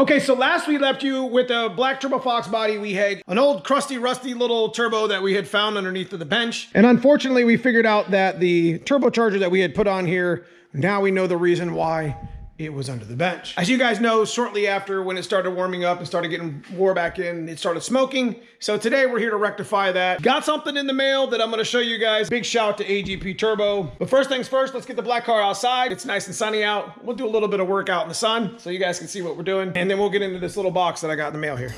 Okay, so last we left you with a black Turbo Fox body. We had an old crusty, rusty little turbo that we had found underneath of the bench. And unfortunately, we figured out that the turbocharger that we had put on here, now we know the reason why it was under the bench. As you guys know, shortly after when it started warming up and started getting wore back in, it started smoking. So today we're here to rectify that. Got something in the mail that I'm gonna show you guys. Big shout to AGP Turbo. But first things first, let's get the black car outside. It's nice and sunny out. We'll do a little bit of work out in the sun so you guys can see what we're doing. And then we'll get into this little box that I got in the mail here.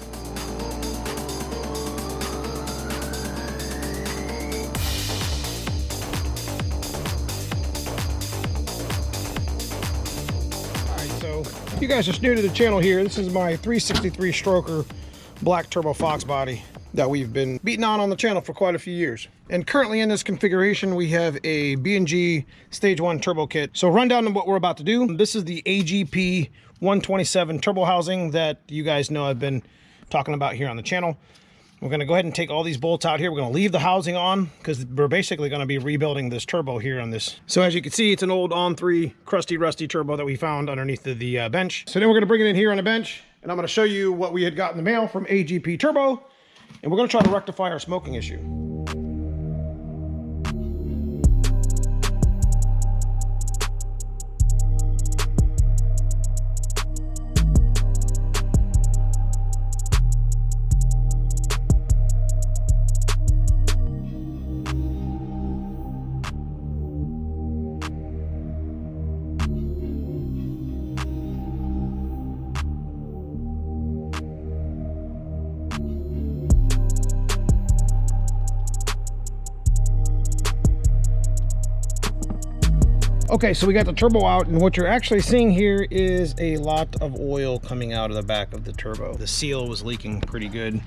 If you guys are new to the channel here, this is my 363 stroker black Turbo Fox body that we've been beating on the channel for quite a few years. And currently in this configuration, we have a B&G Stage 1 turbo kit. So rundown on what we're about to do. This is the AGP 127 turbo housing that you guys know I've been talking about here on the channel. We're gonna go ahead and take all these bolts out here. We're gonna leave the housing on because we're basically gonna be rebuilding this turbo here on this. So as you can see, it's an old On3 crusty, rusty turbo that we found underneath the bench. So then we're gonna bring it in here on the bench and I'm gonna show you what we had got in the mail from AGP Turbo. And we're gonna try to rectify our smoking issue. Okay, so we got the turbo out, and what you're actually seeing here is a lot of oil coming out of the back of the turbo. The seal was leaking pretty good.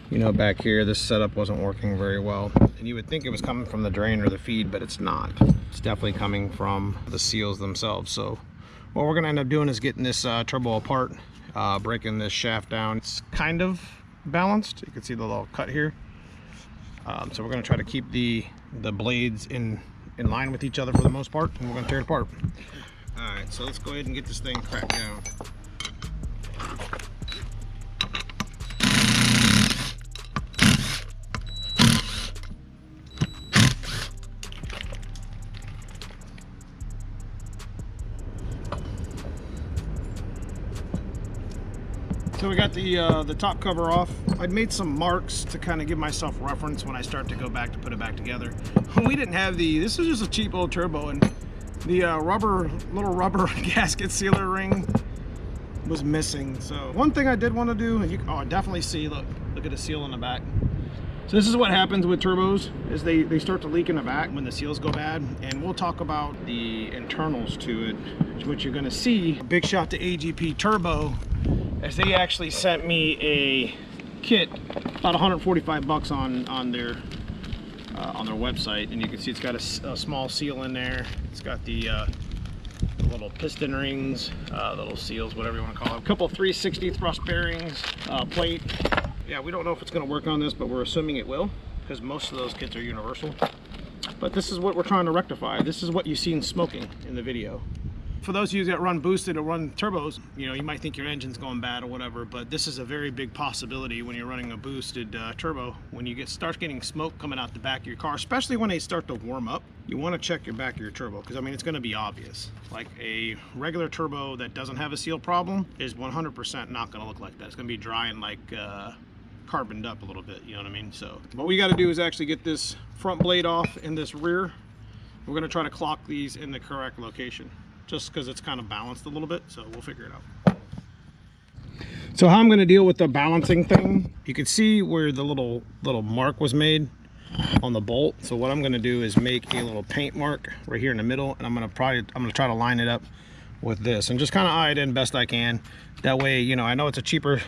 You know, back here, this setup wasn't working very well. And you would think it was coming from the drain or the feed, but it's not. It's definitely coming from the seals themselves. So what we're gonna end up doing is getting this turbo apart, breaking this shaft down. It's kind of balanced. You can see the little cut here. So we're gonna try to keep the blades in line with each other for the most part, and we're going to tear it apart. All right, so let's go ahead and get this thing cracked down. So we got the top cover off. I'd made some marks to kind of give myself reference when I start to go back to put it back together. We didn't have this is just a cheap old turbo, and the little rubber gasket sealer ring was missing. So one thing I did want to do, and I definitely see, look at the seal in the back. So this is what happens with turbos, is they start to leak in the back when the seals go bad, and we'll talk about the internals to it, which you're gonna see. Big shout to AGP Turbo, as they actually sent me a kit, about 145 bucks on their website, and you can see it's got a small seal in there. It's got the little piston rings, little seals, whatever you want to call them. A couple 360 thrust bearings, plate. Yeah, we don't know if it's going to work on this, but we're assuming it will, because most of those kits are universal. But this is what we're trying to rectify. This is what you've seen smoking in the video. For those of you that run boosted or run turbos, you know, you might think your engine's going bad or whatever, but this is a very big possibility when you're running a boosted turbo. When you start getting smoke coming out the back of your car, especially when they start to warm up, you want to check your back of your turbo, because I mean, it's going to be obvious. Like a regular turbo that doesn't have a seal problem is 100% not going to look like that. It's going to be dry and like carboned up a little bit, you know what I mean? So what we got to do is actually get this front blade off and this rear. We're going to try to clock these in the correct location, just because it's kind of balanced a little bit, so we'll figure it out. So how I'm going to deal with the balancing thing, you can see where the little mark was made on the bolt. So what I'm going to do is make a little paint mark right here in the middle, and I'm going to try to line it up with this and just kind of eye it in best I can. That way, you know, I know it's a cheaper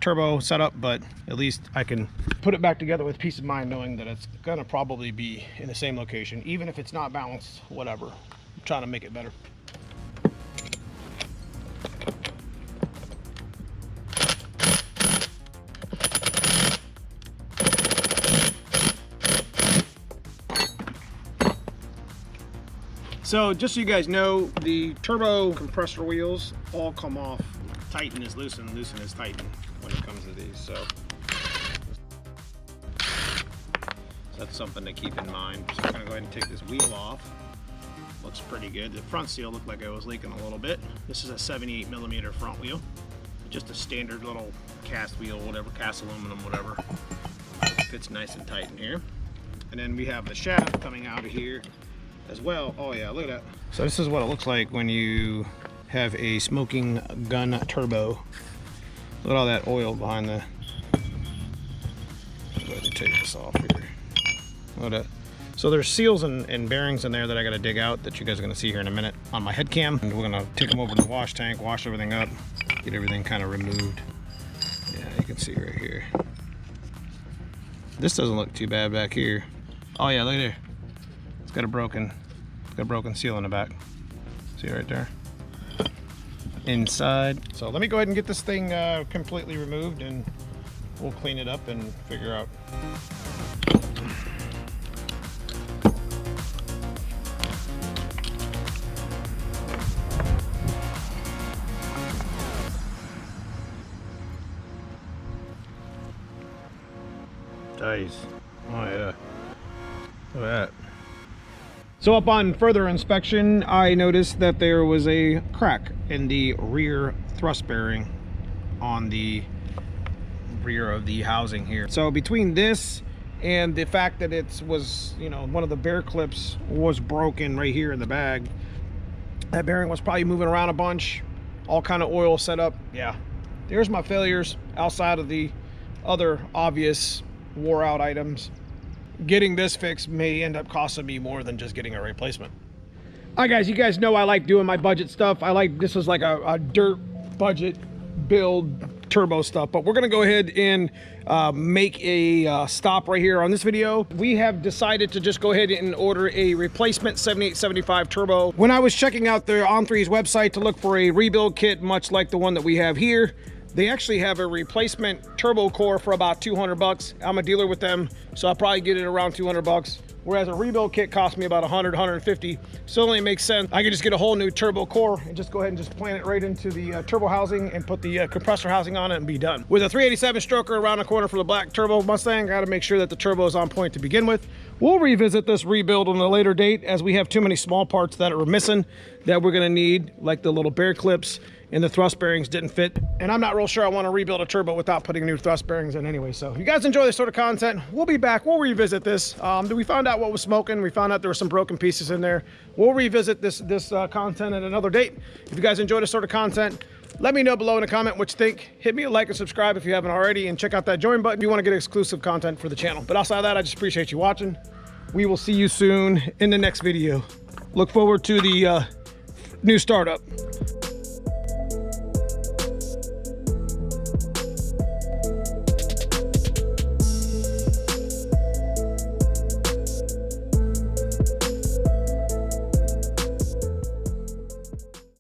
turbo setup, but at least I can put it back together with peace of mind knowing that it's going to probably be in the same location, even if it's not balanced, whatever. I'm trying to make it better. So just so you guys know, the turbo compressor wheels all come off tighten is loosen, loosen is tighten when it comes to these. So that's something to keep in mind. So I'm gonna go ahead and take this wheel off. Looks pretty good. The front seal looked like it was leaking a little bit. This is a 78mm front wheel. Just a standard little cast wheel, whatever, cast aluminum, whatever. Fits nice and tight in here. And then we have the shaft coming out of here as well. Oh yeah, look at that. So this is what it looks like when you have a smoking gun turbo. Look at all that oil behind the... I'll go ahead and take this off here. Look at that. So there's seals and bearings in there that I gotta dig out that you guys are gonna see here in a minute on my head cam. And we're gonna take them over to the wash tank, wash everything up, get everything kind of removed. Yeah, you can see right here. This doesn't look too bad back here. Oh yeah, look at there. It's got a broken seal in the back. See right there? Inside. So let me go ahead and get this thing completely removed and we'll clean it up and figure out. Nice. Oh yeah. Look at that. So upon further inspection, I noticed that there was a crack in the rear thrust bearing on the rear of the housing here. So between this and the fact that it was, you know, one of the bear clips was broken right here in the bag, that bearing was probably moving around a bunch, all kind of oil set up. Yeah, there's my failures outside of the other obvious wore out items. Getting this fixed may end up costing me more than just getting a replacement. All right guys, you guys know I like doing my budget stuff. This is like a dirt budget build turbo stuff, but we're gonna go ahead and make a stop right here on this video. We have decided to just go ahead and order a replacement 7875 turbo. When I was checking out the On3's website to look for a rebuild kit, much like the one that we have here, they actually have a replacement turbo core for about 200 bucks. I'm a dealer with them, so I'll probably get it around 200 bucks. Whereas a rebuild kit cost me about 100, 150. So it only makes sense. I could just get a whole new turbo core and just go ahead and just plant it right into the turbo housing and put the compressor housing on it and be done. With a 387 stroker around the corner for the black turbo Mustang, I gotta make sure that the turbo is on point to begin with. We'll revisit this rebuild on a later date as we have too many small parts that are missing that we're gonna need, like the little bear clips and the thrust bearings didn't fit. And I'm not real sure I want to rebuild a turbo without putting new thrust bearings in anyway. So if you guys enjoy this sort of content, we'll be back. We'll revisit this. We found out what was smoking. We found out there were some broken pieces in there. We'll revisit this content at another date. If you guys enjoy this sort of content, let me know below in a comment what you think. Hit me a like and subscribe if you haven't already, and check out that join button if you want to get exclusive content for the channel. But outside of that, I just appreciate you watching. We will see you soon in the next video. Look forward to the new startup.